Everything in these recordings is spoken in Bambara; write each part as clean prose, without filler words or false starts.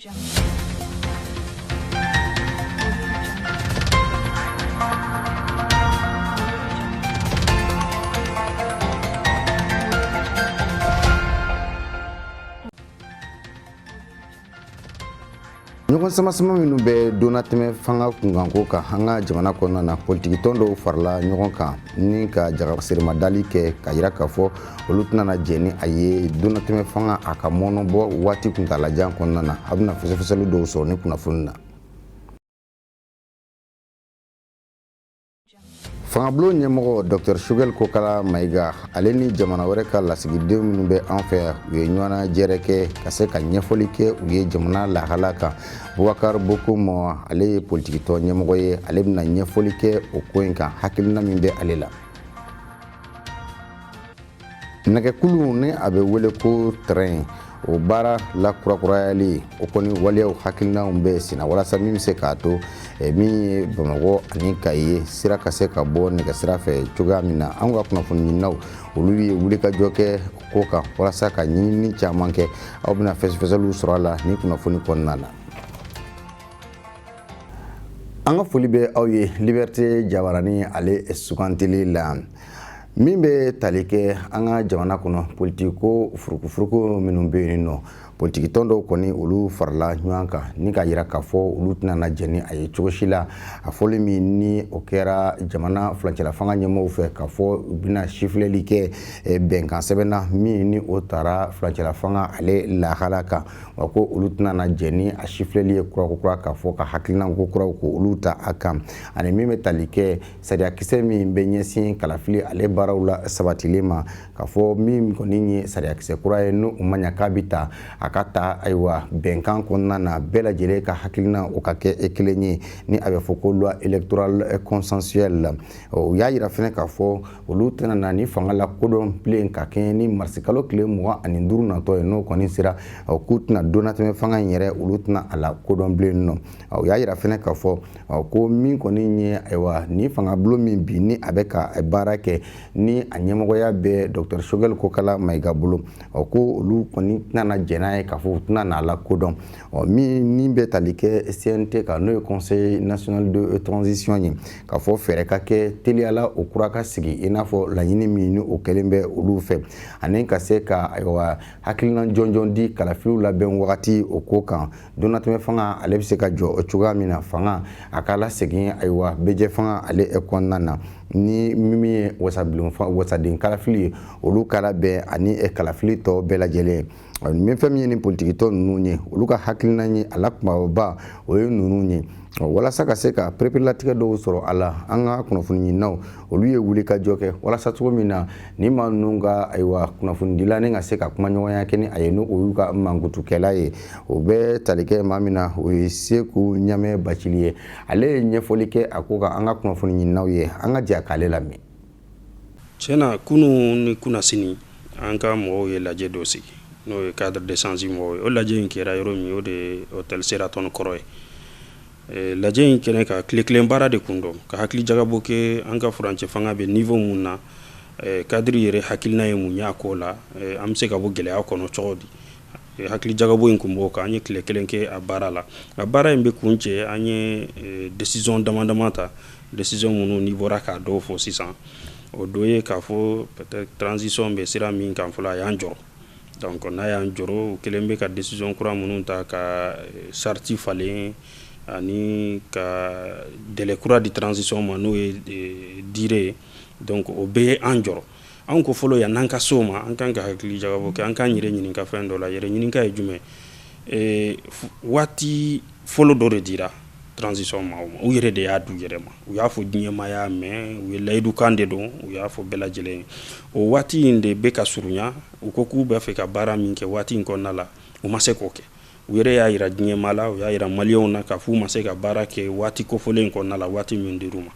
ɲɔgɔn sama minnu bɛ donna tɛmɛ fanga kunkanko kan an ka jamana kɔnɔna na politiki tɔn dɔw farala ɲɔgɔn kan ni ka jagabasiremadali kɛ ka yira k'a fɔ olu tɛna jɛ ni a ye donna tɛmɛ fanga a ka mɔnɔbɔ waati kuntalajan kɔnɔna na a bɛna fɛsɛfɛsɛli dɔw sɔrɔ ni kunnafoni na. Fangabulon ɲɛmɔgɔ Dr Choguel Kokala Mayiga ale ni jamana wɛrɛ ka lasigidenw minnu bɛ an fɛ yan u ye ɲɔgɔnna jɛrɛ kɛ ka se ka ɲɛfɔli kɛ u ye jamana lahala kan. Boubacar Bokoum ale ye politiki tɔn ɲɛmɔgɔ ye ale bɛna ɲɛfɔli kɛ o ko in kan hakilina min bɛ ale la. Nɛgɛkulu ni a bɛ wele ko train o baara la kurakurayali o kɔni waleyaw hakilinaw bɛ senna walasa min bɛ se k'a to min ye Bamakɔ ani Kayi sira ka se ka bɔ nɛgɛsira fɛ cogoya min na an ka kunnafoni ɲininaw olu ye wulikajɔ kɛ ko kan walasa ka ɲinini caman kɛ aw bɛna fɛsɛfɛsɛliw sɔrɔ a la ni kunnafoni kɔnɔna na. An ka foli bɛ aw ye Liberté Jabarani ale sugantili la. Min bɛ tali kɛ an ka jamana kɔnɔ politiko furukufuruku minnu bɛ yen nɔ politiki tɔn dɔw kɔni olu farala ɲɔgɔn kan ni ka yira k'a fɔ olu tɛna jɛni a ye cogo si la a fɔli min ni o kɛra jamana furancɛla fanga ɲɛmɔgɔw fɛ k'a fɔ u bɛna sifilɛli kɛ bɛnkan sɛbɛnna min ni o taara furancɛla fanga ale lahala kan wa ko olu tɛna jɛni a sifilɛli ye kura k'a fɔ ka hakilina ko kuraw ko olu ta a kan ani min bɛ tali kɛ sariyakisɛ min bɛ ɲɛsin kalafili ale baaraw la sabatilen ma k'a fɔ min kɔni ye sariyakisɛ kura ye n'o ma ɲa k'a bɛ ta a ka taa ayiwa bɛnkan kɔnɔna na bɛɛ lajɛlen ka hakilina o ka kɛ kelen ye ni a bɛ fɔ ko loi électorale consensuelle la u y'a yira fɛnɛ k'a fɔ olu tɛna ni fanga la kodɔn bilen ka kɛ ni marisi kalo tile 25 natɔ ye n'o kɔni sera k'u tɛna donna tɛmɛ fanga in yɛrɛ olu tɛna a la kodɔn bilen nɔ u y'a yira fɛnɛ k'a fɔ ko min kɔni ye ayiwa ni fangabulon min bi ni a bɛ ka baara kɛ ni a ɲɛmɔgɔya bɛ Dr Choguel Kokala Mayiga bolo ko olu kɔni tɛna jɛn'a ye k'a fɔ u tɛna n'a la kodɔn min bɛ tali kɛ CNT kan n'o ye Conseil national de transition ye k'a fɔ fɛɛrɛ ka kɛ teliyala o kura ka sigi i n'a fɔ laɲini min ni o kɛlen bɛ olu fɛ ani ka se ka ayiwa hakilina jɔnjɔn di kalafiliw labɛn wagati o ko kan donnatɛmɛ fanga ale bɛ se ka jɔ o cogoya min na fanga a ka lasegin ayiwa bɛjɛ fanga ale kɔnɔna na ni min ye wasaden kalafili ye olu kala bɛɛ ani kalafili tɔ bɛɛ lajɛlen min fɛn min ye ni politiki tɔ ninnu ye olu ka hakilina ye a la kumaba o ye ninnu ye walasa ka se ka pereperelatigɛ dɔw sɔrɔ a la an ka kunnafoni ɲininaw olu ye wulikajɔ kɛ walasa cogo min na ni maa ninnu ka ayiwa kunnafoni dila ni ka se ka kumaɲɔgɔnya kɛ ni a ye n'o olu ka mankutukɛla ye o bɛ tali kɛ maa min na o ye Seku Ɲamɛ Bacili ye ale ye ɲɛfɔli kɛ a ko kan an ka kunnafoni ɲininaw ye an ka jɛ k'ale lamɛn. Tiɲɛna kunu ni kunasini an ka mɔgɔw ye lajɛ dɔ sigi n'o ye cadre d'échange mɔgɔw ye o lajɛ in kɛra yɔrɔ min o de ye hôtel Sheraton kɔrɔ ye lajɛ in kɛnɛ ka tile kelen baara de kun dɔn ka hakili jagabɔ kɛ an ka furancɛ fanga bɛ niveau mun na cadre yɛrɛ hakilina ye mun y'a ko la an bɛ se ka bɔ gɛlɛya kɔnɔ cogo di hakili jagabɔ in kun b'o kan an ye tile kelen kɛ a baara la a baara in bɛ kun cɛ an ye décision dama ta décision minnu ni bɔra k'a dɔw fɔ sisan o dɔ ye k'a fɔ peut-être transition bɛ sira min kan fɔlɔ a y'an jɔrɔ donc n'a y'an jɔrɔ o kelen bɛ ka décision kura minnu ta ka sarti falen ani ka délai kura di transition ma n'o ye durée donc o bɛ an jɔrɔ an ko fɔlɔ yan n'an ka so ma an kan ka hakili jagabɔ kɛ an k'an yɛrɛ ɲininka fɛn dɔ la yɛrɛ ɲininka ye jumɛn waati fɔlɔ dɔ de dira transition ma u yɛrɛ de y'a du yɛrɛ ma u y'a fɔ diɲɛ ma y'a mɛn u ye layidukan de don u y'a fɔ bɛɛ lajɛlen o waati in de bɛ ka surunya u ko k'u bɛ fɛ ka baara min kɛ waati in kɔnɔna la u ma se k'o kɛ u yɛrɛ y'a yira diɲɛ ma la u y'a yira maliyɛnw na k'a fɔ u ma se ka baara kɛ waati kofɔlen in kɔnɔna la waati min dir'u ma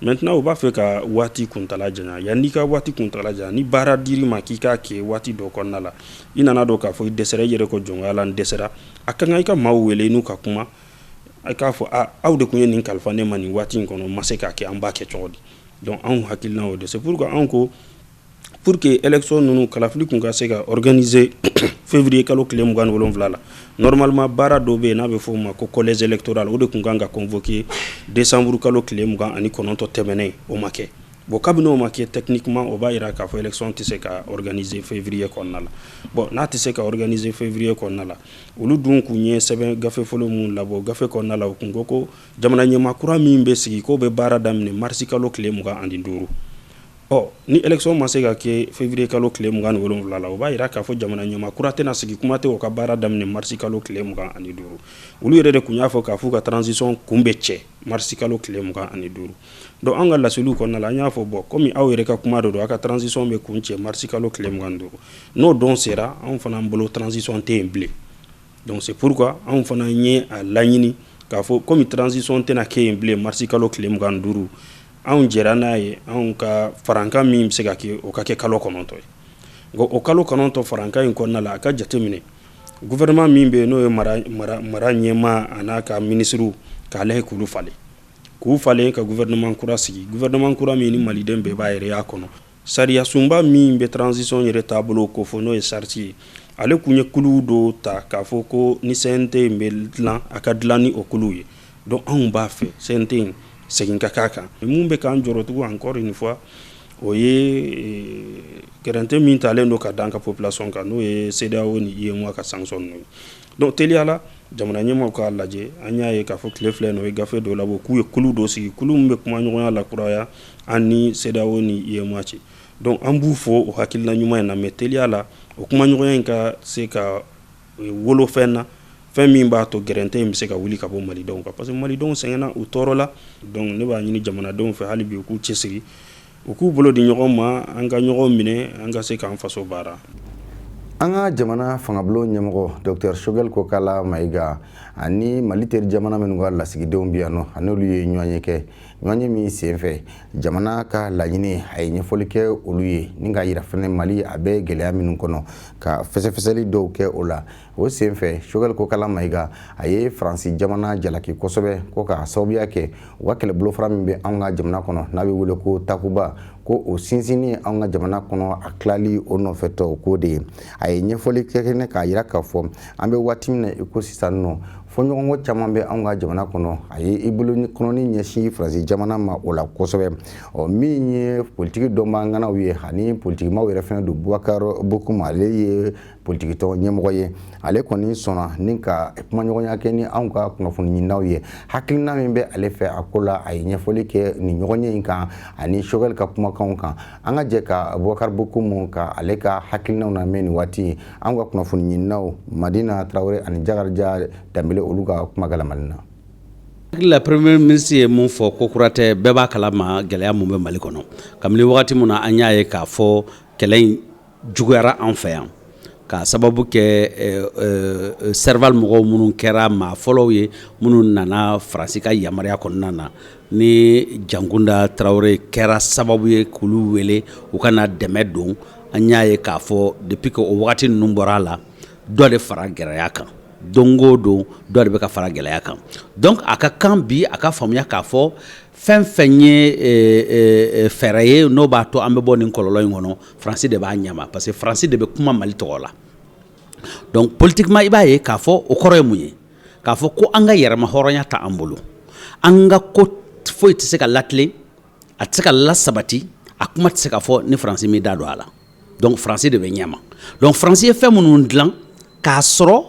maintenant u b'a fɛ ka waati kuntala janya yanni ka waati kuntala janya ni baara dir'i ma k'i k'a kɛ waati dɔ kɔnɔna la i nana dɔn k'a fɔ i dɛsɛra i yɛrɛ ko jɔnya la n dɛsɛra a ka kan i ka maaw wele n'u ka kuma a k'a fɔ aw de kun ye nin kalifa ne ma nin waati in kɔnɔ ma se k'a kɛ an b'a kɛ cogo di donc anw hakilina o de c'est pourquoi anw ko pour que élection nunu kalafili kun ka se ka organiser février kalo tile 27 la normalement baara dɔ bɛ yen n'a bɛ fɔ o ma ko collège électoral o de kun kan ka convoquer décembre kalo tile 29 tɛmɛnen o ma kɛ bon kabini o ma kɛ techniquement o b'a jira k'a fɔ élection tɛ se ka organiser février kɔnɔna la bon n'a tɛ se ka organiser février kɔnɔna la olu dun kun ye sɛbɛn gafe fɔlɔ mun labɔ gafe kɔnɔna la o kun ko jamana ɲɛmaa kura min bɛ sigi k'o bɛ baara daminɛ mars kalo tile 25 ni élection ma se ka kɛ février kalo tile 27 la o b'a jira k'a fɔ jamana ɲɛmaa kura tɛna sigi kuma tɛ o ka baara daminɛ mars kalo tile 25 olu yɛrɛ de kun y'a fɔ k'a fɔ ka transition kun bɛ cɛ mars kalo tile 25 donc an ka laseliw kɔnɔna la an y'a fɔ bon komi aw yɛrɛ ka kuma de don a ka transition bɛ kun cɛ mars kalo tile 25 n'o don sera anw fana bolo transition tɛ yen bilen donc c'est pourquoi anw fana ye a laɲini k'a fɔ komi transition tɛna kɛ yen bilen mars kalo tile 25 anw jɛra n'a ye anw ka farankan min bɛ se ka kɛ o ka kɛ kalo 9 ye nka o kalo 9 farankan in kɔnɔna la a ka jateminɛ gouvernement min bɛ yen n'o ye mara ɲɛmaa a n'a ka ministres k'ale ye k'olu falen k'u falen ka gouvernement kura sigi gouvernement kura min ni maliden bɛɛ b'a yɛrɛ y'a kɔnɔ sariya sunba min bɛ transition yɛrɛ taabolo ko fɔ n'o ye sarti ye ale kun ye kulu dɔ ta k'a fɔ ko ni CNT in bɛ dilan a ka dilan ni o kulu ye donc anw b'a fɛ CNT in segin ka k'a kan mun bɛ k'an jɔrɔ tugun encore une fois o ye gɛrɛntɛ min talen don ka dan ka population kan n'o ye CEDEAO ni UEMOA ka sanction n'o ye donc teliya la jamana ɲɛmaaw k'a lajɛ an y'a ye k'a fɔ tile filɛ n'o ye gafe dɔ labɔ k'u ye kulu dɔ sigi kulu min bɛ kuma ɲɔgɔnya la kuraya an ni CEDEAO ni UEMOA cɛ donc an b'u fɔ o hakilina ɲuman in na mais teliya la o kuma ɲɔgɔnya in ka se ka wolo fɛn na fɛn min b'a to gɛrɛntɛ in bɛ se ka wuli ka bɔ malidenw kan parce que malidenw sɛgɛnna u tɔɔrɔ la donc ne b'a ɲini jamanadenw fɛ hali bi u k'u cɛsiri u k'u bolo di ɲɔgɔn ma an ka ɲɔgɔn minɛ an ka se k'an faso baara. An ka jamana fangabolo ɲɛmɔgɔ Dr Choguel Kokala Mayiga ani Mali teri jamana minnu ka lasigidenw bi yan nɔ an'olu ye ɲɔgɔn ye kɛ ɲɔgɔn ye min senfɛ jamana ka laɲini a ye ɲɛfɔli kɛ olu ye ni ka yira fɛnɛ Mali a bɛ gɛlɛya minnu kɔnɔ ka fɛsɛfɛsɛli dɔw kɛ o la o senfɛ Choguel Kokala Mayiga a ye Faransi jamana jalaki kosɛbɛ ko ka sababuya kɛ u ka kɛlɛbolo fara min bɛ an ka jamana kɔnɔ n'a bɛ wele ko Takuba ko o sinsinni an ka jamana kɔnɔ a tilali o nɔfɛtɔ o ko de ye a ye ɲɛfɔli kɛ k'a yira k'a fɔ an bɛ waati min na i ko sisan nɔ fɔ ɲɔgɔnko caman bɛ an ka jamana kɔnɔ a ye i bolo kɔnɔni ɲɛsin Faransi jamana ma o la kosɛbɛ min ye politiki dɔnbaganaw ye ani politikimaw yɛrɛ fɛnɛ don Boubacar Bokoum ale ye politiki tɔn ɲɛmɔgɔ ye ale kɔni sɔnna ni ka kuma ɲɔgɔnya kɛ ni anw ka kunnafoni ɲininaw ye hakilina min bɛ ale fɛ a ko la a ye ɲɛfɔli kɛ ni ɲɔgɔn ye in kan ani Choguel ka kumakanw kan an ka jɛ ka Boubacar Bokoum ka ale ka hakilinaw na mɛn ni waati an ka kunnafoni ɲininaw Madina Traoré ani Jakarija Dambele olu ka kuma galamali na. La premier ministre ye mun fɔ ko kuratɛ bɛɛ b'a kalama gɛlɛya mun bɛ Mali kɔnɔ kabini wagati mun na an y'a ye k'a fɔ kɛlɛ in juguyara an fɛ yan ka sababu kɛ serval mɔgɔw minnu kɛra maa fɔlɔw ye minnu nana Faransi ka yamaruya kɔnɔna na ni Jankunda Traoré kɛra sababu ye k'olu wele u ka na dɛmɛ don an y'a ye k'a fɔ depuis que o wagati ninnu bɔra a la dɔ de fara gɛlɛya kan don o don dɔ de bɛ ka fara gɛlɛya kan donc a ka kan bi a ka faamuya k'a fɔ fɛn fɛn ye fɛɛrɛ ye n'o b'a to an bɛ bɔ nin kɔlɔlɔ in kɔnɔ Faransi de b'a ɲɛma parce que Faransi de bɛ kuma Mali tɔgɔ la donc politiquement i b'a ye k'a fɔ o kɔrɔ ye mun ye k'a fɔ ko an ka yɛrɛma hɔrɔnya ta an bolo an ka ko foyi tɛ se ka latilen a tɛ se ka lasabati a kuma tɛ se ka fɔ ni Faransi m'i da don a la donc Faransi de bɛ ɲɛma donc Faransi ye fɛn minnu dilan k'a sɔrɔ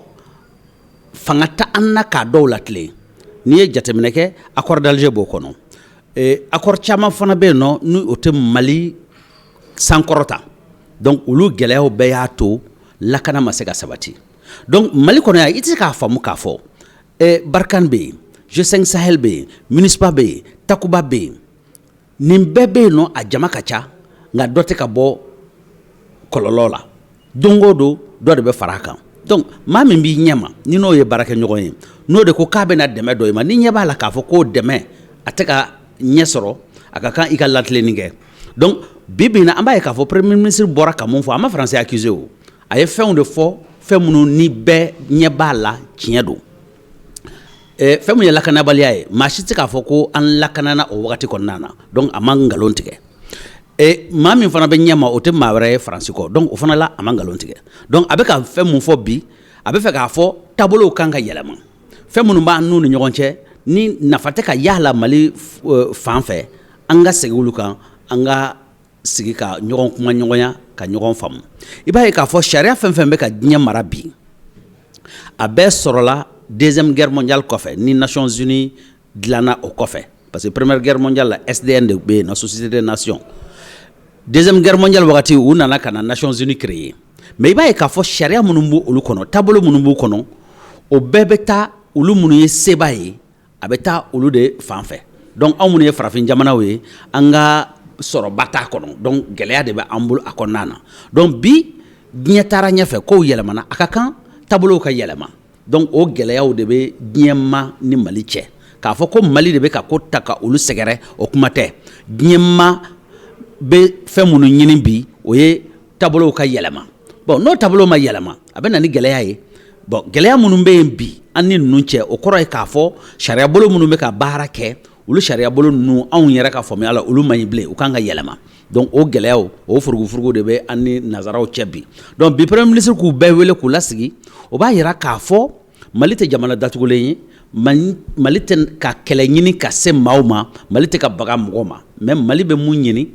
fanga ta an na k'a dɔw latilen n'i ye jateminɛ kɛ accord d'Alger b'o kɔnɔ accord caman fana bɛ yen nɔ ni o tɛ Mali sankɔrɔta donc olu gɛlɛyaw bɛɛ y'a to lakana ma se ka sabati donc Mali kɔnɔ yan i tɛ se k'a faamu k'a fɔ Barkhane bɛ yen G5 Sahel bɛ yen MINUSPA bɛ yen Takuba bɛ yen nin bɛɛ bɛ yen nɔ a jama ka ca nka dɔ tɛ ka bɔ kɔlɔlɔ la don o don dɔ de bɛ fara a kan donc maa min b'i ɲɛma ni n'o ye baarakɛ ɲɔgɔn ye n'o de ko k'a bɛna dɛmɛ dɔ i ma ni ɲɛ b'a la k'a fɔ k'o dɛmɛ a tɛ ka ɲɛ sɔrɔ a ka kan i ka latilenni kɛ donc bi bi in na an b'a ye k'a fɔ premier ministre bɔra ka mun fɔ a ma Faransi accusé o a ye fɛnw de fɔ fɛn minnu ni bɛɛ ɲɛ b'a la tiɲɛ don fɛn min ye lakanabaliya ye maa si tɛ k'a fɔ ko an lakanana o wagati kɔnɔna na donc a ma nkalon tigɛ et maa min fana bɛ ɲɛma o tɛ maa wɛrɛ ye Faransi kɔ donc o fana la a ma nkalon tigɛ donc a bɛ ka fɛn mun fɔ bi a bɛ fɛ k'a fɔ taabolow kan ka yɛlɛma fɛn minnu b'an n'u ni ɲɔgɔn cɛ ni nafa tɛ ka y'a la Mali fan fɛ an ka segin olu kan an ka sigi ka ɲɔgɔn kuma ɲɔgɔnya ka ɲɔgɔn faamu i b'a ye k'a fɔ sariya fɛn fɛn bɛ ka diɲɛ mara bi a bɛɛ sɔrɔla deuxième guerre mondiale kɔfɛ ni Nations Unies dilanna o kɔfɛ parce que première guerre mondiale la SDN de bɛ yen na Société des Nations deuxième guerre mondiale wagati u nana ka na Nations Unies créer mais i b'a ye k'a fɔ sariya minnu b'u olu kɔnɔ taabolo minnu b'u kɔnɔ o bɛɛ bɛ taa olu minnu ye seba ye a bɛ taa olu de fan fɛ donc anw minnu ye farafin jamanaw ye an ka sɔrɔba t'a kɔnɔ donc gɛlɛya de bɛ an bolo a kɔnɔna na donc bi diɲɛ taara ɲɛfɛ kow yɛlɛmana a ka kan taabolow ka yɛlɛma donc o gɛlɛyaw de bɛ diɲɛ ma ni Mali cɛ k'a fɔ ko Mali de bɛ ka ko ta ka olu sɛgɛrɛ o kuma tɛ diɲɛ ma bɛ fɛn minnu ɲini bi o ye taabolow ka yɛlɛma bon n'o taabolo ma yɛlɛma a bɛ na ni gɛlɛya ye bon gɛlɛya minnu bɛ yen bi an ni ninnu cɛ o kɔrɔ ye k'a fɔ sariya bolo minnu bɛ ka baara kɛ olu sariya bolo ninnu anw yɛrɛ ka faamuya la olu man ɲi bilen u kan ka yɛlɛma donc o gɛlɛyaw o furugufurugu de bɛ an ni nazaraw cɛ bi donc bi premier ministre k'u bɛɛ wele k'u lasigi o b'a yira k'a fɔ Mali tɛ jamana datugulen ye Mali tɛ ka kɛlɛ ɲini ka se maaw ma Mali tɛ ka baga mɔgɔ ma mais Mali bɛ mun ɲini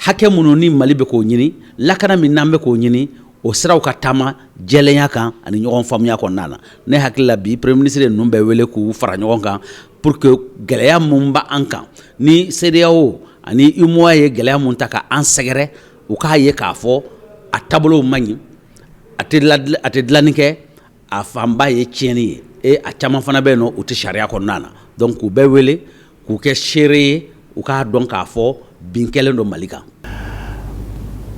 hakɛ minnu ni Mali bɛ k'o ɲini lakana min n'an bɛ k'o ɲini o siraw ka taama jɛlenya kan ani ɲɔgɔn faamuya kɔnɔna na ne hakili la bi premier ministre ninnu bɛ wele k'u fara ɲɔgɔn kan pour que gɛlɛya mun b'an kan ni CEDEAO ani UMOA ye gɛlɛya mun ta ka an sɛgɛrɛ u k'a ye k'a fɔ a taabolow man ɲi a tɛ dilanni kɛ a fanba ye tiɲɛni ye a caman fana bɛ yen nɔ u tɛ sariya kɔnɔna na donc k'u bɛɛ wele k'u kɛ seere ye u k'a dɔn k'a fɔ bin kɛlen don Mali kan.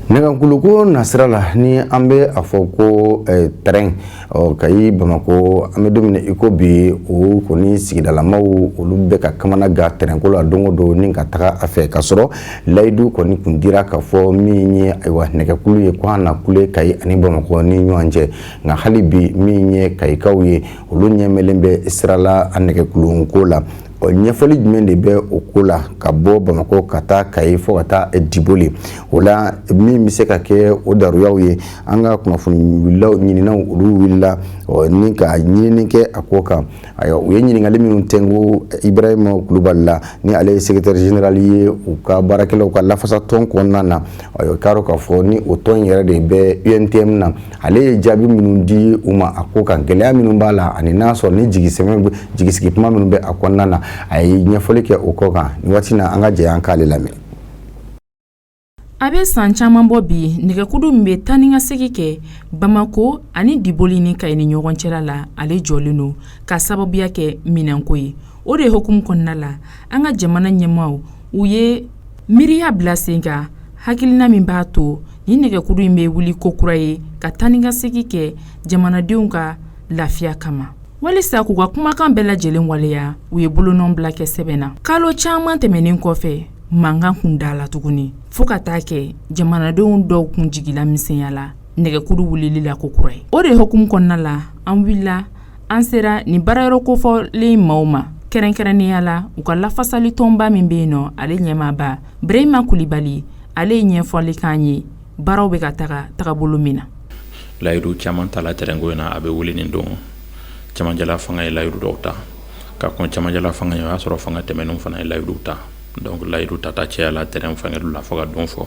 Nɛgɛkuluko nasira la ni an bɛ a fɔ ko terrain Kayi Bamako an bɛ don min na i ko bi o kɔni sigidalamaw olu bɛ ka kamana gan terrain ko la don o don ni ka taga a fɛ ka sɔrɔ layidu kɔni kun dira ka fɔ min ye ayiwa nɛgɛkulu ye ko an na kule Kayi ani Bamako ni ɲɔgɔn cɛ nka hali bi min ye Kayikaw ye olu ɲɛmɛlen bɛ sira la a nɛgɛkulu ko la ɲɛfɔli jumɛn de bɛ o ko la ka bɔ Bamako ka taa Kayi fo ka taa Diboli o la min bɛ se ka kɛ o daruyaw ye an ka kunnafoni ɲininaw olu wulila ni ka ɲinini kɛ a ko kan ayiwa u ye ɲininkali minnu tɛnku Ibrahima Kulubali la ni ale ye secrétaire général ye u ka baarakɛlaw ka lafasa tɔn kɔnɔna na ayiwa k'a dɔn k'a fɔ ni o tɔn yɛrɛ de bɛ UNTM na ale ye jaabi minnu di u ma a ko kan gɛlɛya minnu b'a la ani n'a sɔrɔ ni jigisigi kuma minnu bɛ a kɔnɔna na a ye ɲɛfɔli kɛ o kɔ kan ni waati na an ka jɛ an k'ale lamɛn. A bɛ san caman bɔ bi nɛgɛkuru min bɛ taa ni ka segin kɛ Bamako ani Diboli ni Kayi ni ɲɔgɔn cɛla la ale jɔlen don ka sababuya kɛ minɛnko ye o de hukumu kɔnɔna la an ka jamana ɲɛmaaw u ye miiriya bila sen kan hakilina min b'a to ni nɛgɛkuru in bɛ wuli ko kura ye ka taa ni ka segin kɛ jamanadenw ka lafiya kama walisa k'u ka kumakan bɛɛ lajɛlen waleya u ye bolonɔn bila kɛ sɛbɛn na kalo caman tɛmɛnen kɔfɛ mankan kun da la tuguni fo ka taa kɛ jamanadenw dɔw kun jigila misɛnya la nɛgɛkuru wulili la ko kura ye o de hukumu kɔnɔna la an wulila an sera ni baarayɔrɔ kofɔlen maaw ma kɛrɛnkɛrɛnnenya la u ka lafasali tɔnba min bɛ yen nɔ ale ɲɛmaaba Birahima Kulibali ale ye ɲɛfɔli k'an ye baaraw bɛ ka taga bolo min na layidu caman ta la terrainko in na a bɛ wuli nin don camanjala fanga ye layidu dɔw ta ka kɔn camanjala fanga ye o y'a sɔrɔ fanga tɛmɛnenw fana ye layidu ta donc layidu ta cɛya la terrain fangelu la fo ka don fɔ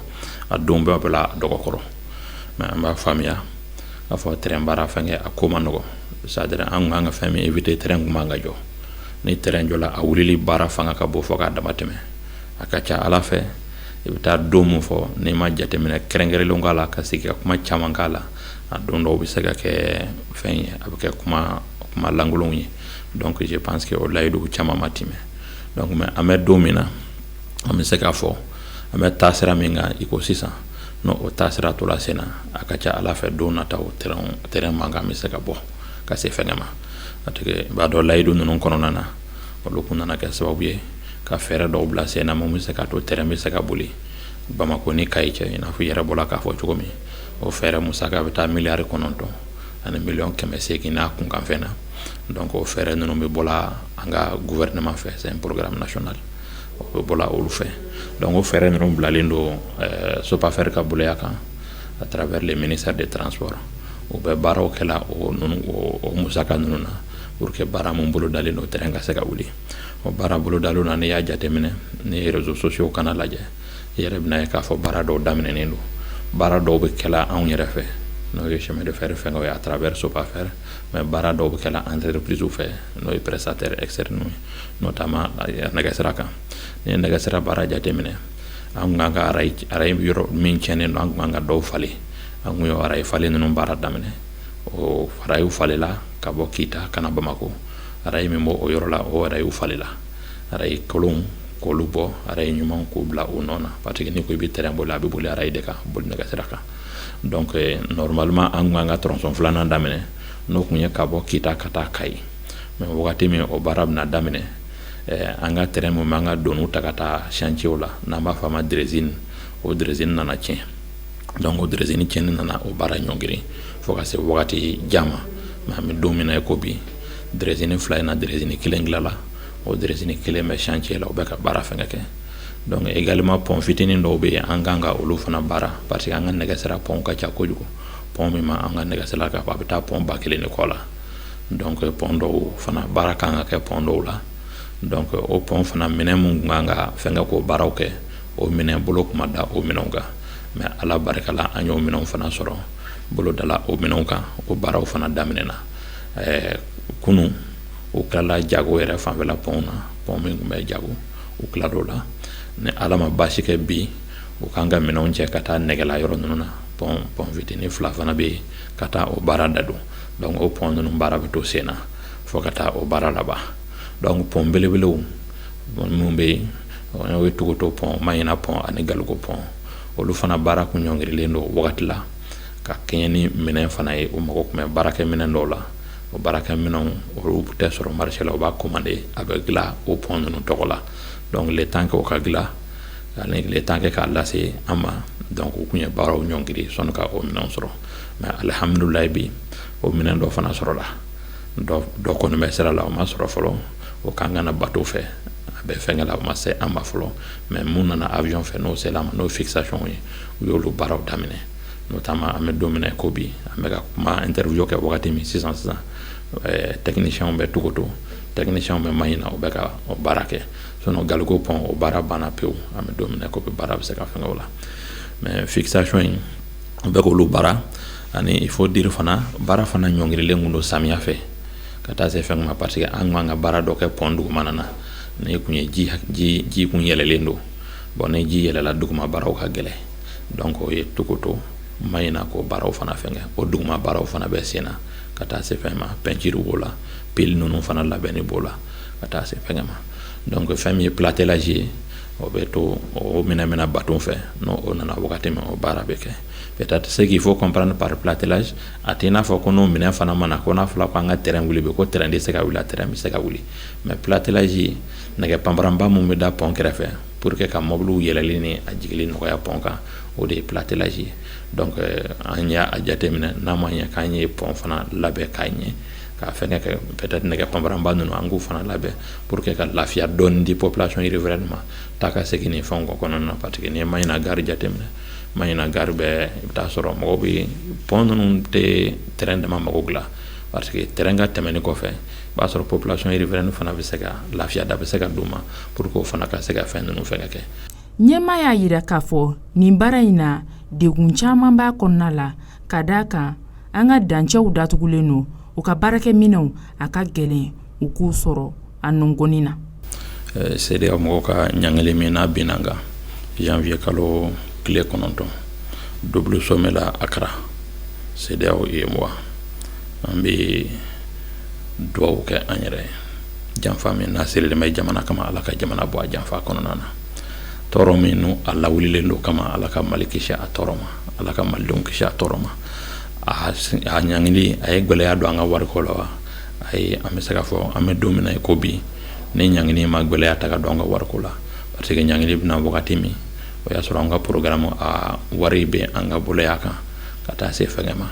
a don bɛɛ bɛ la dɔgɔkɔrɔ mais an b'a faamuya k'a fɔ terrain baara fɛngɛ a ko ma nɔgɔ c'est-à-dire an kan ka fɛn min éviter terrain kun man ka jɔ ni terrain jɔla a wulili baara fanga ka bon fo k'a dama tɛmɛ a ka ca Ala fɛ i bɛ taa don mun fɔ n'i ma jateminɛ kɛrɛnkɛrɛnlenw k'a la ka sigi ka kuma caman k'a la a don dɔw bɛ se ka kɛ fɛn ye a bɛ kɛ kuma lankolonw ye donc je pense que o layidu caman ma tɛmɛ donc mais an bɛ don min na an bɛ se k'a fɔ an bɛ taa sira min kan i ko sisan n'o o taa sira to la sen na a ka ca Ala fɛ don nataw terrain mankan bɛ se ka bɔ ka se fɛngɛ ma a tɛ i b'a dɔn layidu ninnu kɔnɔna na olu kun nana kɛ sababu ye ka fɛɛrɛ dɔw bila sen na mun bɛ se ka to terrain bɛ se ka boli Bamako ni Kayi cɛ i n'a fɔ i yɛrɛ bɔra k'a fɔ cogo min o fɛɛrɛ musaka bɛ taa miliyari 9 ani miliyɔn 800 n'a kunkan fɛn na donc o fɛɛrɛ ninnu bɛ bɔra an ka gouvernement fɛ c'est un programme national o be bɔla olu fɛ. Donc o fɛɛrɛ ninnu bilalen don SOPAFER ka boloya kan à travers le ministère des transports. O bɛ baaraw kɛla o musaka ninnu na pour que baara mun bolo dalen don terrain ka se ka wuli. O baara bolo dalen na n'i y'a jateminɛ ni ye réseaux sociaux kana lajɛ i yɛrɛ bɛna ye k'a fɔ baara dɔw daminɛnen don. Baara dɔw bɛ kɛla anw yɛrɛ fɛ n'o ye chemin de fer fɛngɛw ye à travers SOPAFER, mais baara dɔw bɛ kɛla entreprise fɛ n'o ye prestataire externe ye notamment nɛgɛsira kan. Ni ye nɛgɛsira baara jateminɛ an kun kan ka arayi yɔrɔ min tiɲɛnen don an kun kan ka dɔw falen, an kun ye arayi falen ninnu baara daminɛ. O arayiw falela ka bɔ Kita ka na Bamako. Arayi min bɔ o yɔrɔ la o arayiw falela. Arayi kolonw k'olu bɔ arayi ɲuman k'u bila o nɔ na parce que ni ko i bɛ terrain boli a bɛ boli arayi de kan boli nɛgɛsira kan. Donc normalement an kun kan ka tronçon filanan daminɛ n'o kun ye ka bɔ Kita ka taa Kayi, mais wagati min o baara bɛna daminɛ an ka terrain mun b'an ka doniw ta ka taa chantier la n'an b'a fɔ a ma drésine, o drésine nana tiɲɛ. Donc o drésine tiɲɛni nana o baara ɲɔngiri fo ka se wagati jan ma, mais an bɛ don min na i ko bi drésine fila in na drésine kelen dilanla, o drésine kelen bɛ chantier la o bɛ ka baara fɛngɛ kɛ. Donc également pont fitinin dɔw bɛ yen an kan ka olu fana baara parce que an ka nɛgɛsira pont ka ca kojugu. Pont min ma an ka nɛgɛsira kan a bɛ taa pont 1000 de kɔ la. Donc pont dɔw fana baara kan ka kɛ pont dɔw la. Donc o pont fana minɛn mun kan ka fɛngɛ k'o baaraw kɛ o minɛn bolo kuma da o minɛnw kan, mais ala barika la an y'o minɛnw fana sɔrɔ bolo dala o minɛnw kan o baaraw fana daminɛna. Kunu o tilala Jago yɛrɛ fanfɛla pont na, pont min kun bɛ Jago o tilal'o la. Ni ala ma baasi kɛ bi o kan ka minɛnw cɛ ka taa nɛgɛla yɔrɔ ninnu na, pont fitinin fila fana bɛ yen ka taa o baara da don. Donc o pont ninnu baara bɛ to sen na fo ka taa o baara laban. Donc pont belebelew mun bɛ yen o ye Togoto pont, Mayina pont ani Galugo pont, olu fana baara kun ɲɔngirilen don wagati la ka kɛɲɛ ni minɛn fana ye. O mago kun bɛ baarakɛ minɛn dɔw la, o baarakɛ minɛnw olu tɛ sɔrɔ marché la, o b'a commandé a bɛ dilan o pont ninnu tɔgɔ la. Donc le temps que o ka dilan ani le temps que k'a lase an ma, donc o kun ye baaraw ɲɔngiri sɔnni ka o minɛnw sɔrɔ. Mais alhamdulillah bi o minɛn dɔ fana sɔrɔla, dɔ kɔni bɛ sira la o ma sɔrɔ fɔlɔ, o kan ka na bateau fɛ a bɛ fɛngɛ la o ma se an ma fɔlɔ, mais mun nana avion fɛ n'o sela ma n'o fixation ye u y'olu baaraw daminɛ. Notamment an bɛ don min na ko bi an bɛ ka kuma interview kɛ wagati min sisan technicien bɛ Togoto, technicien bɛ Mayina o bɛ ka o baara kɛ. Sinon Galugo pont o baara banna pewu, an bɛ don min na ko bi baara bɛ se ka fɛngɛ o la. Mais fixation in o bɛ k'olu baara ani il faut dire fana baara fana ɲɔngirilen kun don samiya fɛ ka taa se fɛn ma parce que an kan ka baara dɔ kɛ pont dugumana na ni kun ye ji kun yɛlɛlen don. Bon ni ji yɛlɛla duguma baaraw ka gɛlɛn, donc o ye Togoto Mayina k'o baaraw fana fɛngɛ, o duguma baaraw fana bɛ sen na ka taa se fɛn ma, peinture b'o la, pile ninnu fana labɛnni b'o la ka taa se fɛngɛ ma. Donc fɛn min ye platelage ye o bɛ to o minɛ bateau fɛ n'o o nana wagati min o baara bɛ kɛ. Peut-être ce qu'il faut comprendre par platelage a tɛ i n'a fɔ ko n'o minɛn fana mana ko n'a fɔra ko an ka terrain wuli bɛ ko terrain tɛ se ka wuli a terrain bɛ se ka wuli, mais platelage nɛgɛ panparanba mun bɛ da pont kɛrɛfɛ pour que ka mobiliw yɛlɛli ni a jigili nɔgɔya pont kan o de ye platelage ye. Donc an y'a jateminɛ n'a ma ɲɛ k'an ye pont fana labɛn k'a ɲɛ k'a fɛngɛ kɛ peut-être nɛgɛ panparanba ninnu an k'u fana labɛn pour que ka lafiya dɔɔni di population riveraine ma taa ka segin ni fɛnw kɔnɔna na. Parce que n'i ye Mayina gare jateminɛ, Mayina gare bɛɛ i bɛ taa sɔrɔ mɔgɔw bɛ pont ninnu tɛ terrain dama mago dilan parce que terrain ka tɛmɛni kɔfɛ i b'a sɔrɔ population riveraine fana bɛ se ka lafiya da bɛ se ka d'u ma pour que o fana ka se ka fɛn ninnu fɛngɛ kɛ. Ɲɛmaa y'a yira k'a fɔ nin baara in na degun caman b'a kɔnɔna la ka d'a kan an ka dancɛw datugulen don, u ka baarakɛ minɛnw a ka gɛlɛn u k'u sɔrɔ a nɔngɔnni na. CEDEAO mɔgɔw ka ɲangili min n'a binna n kan janvier kalo tile 9 double sommet la Accra CEDEAO UEMOA an bɛ duwawu kɛ an yɛrɛ janfa min n'a sirilen bɛ jamana kama ala ka jamana bɔ a janfa kɔnɔna na. Tɔɔrɔ min n'o a lawulilen don kama ala ka Mali kisi a tɔɔrɔ ma, ala ka malidenw kisi a tɔɔrɔ ma. A ɲangili a ye gɛlɛya don an ka wariko la wa? Ayi, an bɛ se ka fɔ an bɛ don min na ko bi ni ɲangili ma gɛlɛya ta ka don an ka wariko la parce que ɲangili bɛna wagati min o y'a sɔrɔ an ka programme a wari bɛ an ka boloya kan ka taa se fɛngɛ ma.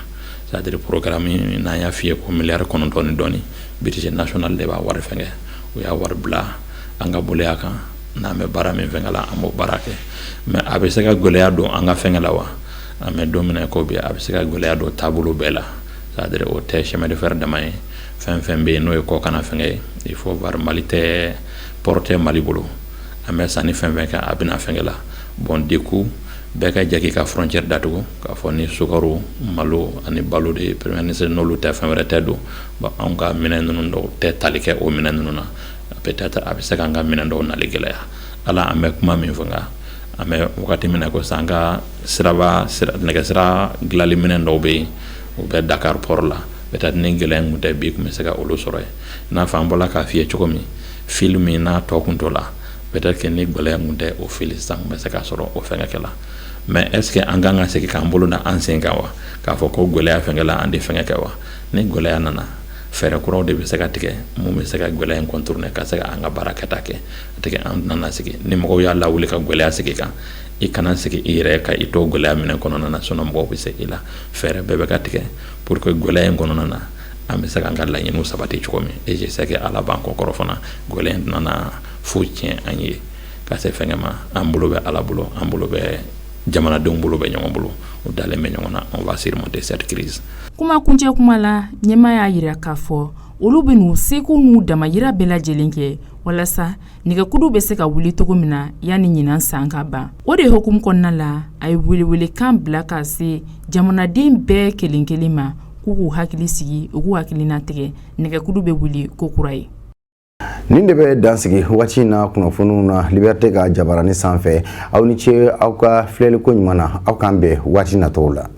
C'est-à-dire programme n'an y'a f'i ye ko miliyari 9 ni dɔɔni budget national de b'a wari fɛngɛ o y'a wari bila an ka boloya kan n'an bɛ baara min fɛngɛ la an b'o baara kɛ mais a bɛ se ka gɛlɛya don an ka fɛngɛ la wa an bɛ don min na ko bi a bɛ se ka gɛlɛya don taabolo bɛɛ la c'est-à-dire o tɛ chemin de fer dama ye fɛn fɛn bɛ yen n'o ye kɔkana fɛngɛ ye il faut voir Mali tɛ port tɛ Mali bolo an bɛ sanni fɛn fɛn kɛ a bɛna fɛngɛ la bon du coup bɛɛ ka jɛ k'i ka frontière datugu k'a fɔ ni sukaro malo ani balo de premier ministre n'olu tɛ fɛn wɛrɛ tɛ don bon anw ka minɛn ninnu dɔw tɛ tali kɛ o minɛn ninnu na peut-être a bɛ se k'an ka minɛn dɔw nali gɛlɛya ala an bɛ kuma min fɔ nka an bɛ wagati min na ko sisan an ka nɛgɛsira dilanli minɛn dɔw bɛ yen o bɛ Dakar port la peut-être ni gɛlɛya kun tɛ bi kun bɛ se ka olu sɔrɔ yen n'a fɔ an bɔra k'a f'i ye cogo min fil min n'a tɔ kun t'o la peut-être que ni gɛlɛya kun tɛ o fil sisan kun bɛ se ka sɔrɔ o fɛngɛ kɛ la mais est-ce que an kan ka segin k'an bolo da an sen kan wa k'a fɔ ko gɛlɛya fɛngɛ la an de fɛngɛ kɛ wa ni gɛlɛya nana fɛɛrɛ kuraw de bɛ se ka tigɛ mun bɛ se ka gɛlɛya in contourner ka se ka an ka baara kɛta kɛ a tɛ kɛ an nana sigi ni mɔgɔw y'a lawuli ka gɛlɛya sigi kan i kana sigi i yɛrɛ ka i to gɛlɛya minɛ kɔnɔna na sinon mɔgɔw bɛ se i la fɛɛrɛ bɛɛ bɛ ka tigɛ pour que gɛlɛya in kɔnɔna na an bɛ se k'an ka laɲiniw sabati cogo min et je sais que ala b'an kɔ kɔrɔ fana gɛlɛya in tɛna foyi tiɲɛ an ye ka se fɛngɛ ma an bolo bɛ ala bolo an bolo bɛ jamanadenw bolo bɛ ɲɔgɔn bolo o dalen bɛ ɲɔgɔn na on va surmonter cette crise. Kuma kuncɛ kuma la ɲɛmaa y'a yira k'a fɔ olu bɛ n'u seko n'u damayira bɛɛ lajɛlen kɛ walasa nɛgɛkudu bɛ se ka wuli cogo min na yanni ɲinan san ka ban o de hukumu kɔnɔna la a ye welewelekan bila ka se jamanaden bɛɛ kelen kelen ma k'u k'u hakili sigi u k'u hakilina tigɛ nɛgɛkudu bɛ wuli ko kura ye. nin de bɛ dansigi waati na kunnafoniw na Liberté ka jabarani sanfɛ aw ni ce aw ka filɛliko ɲuman na aw kan bɛn waati nataw la.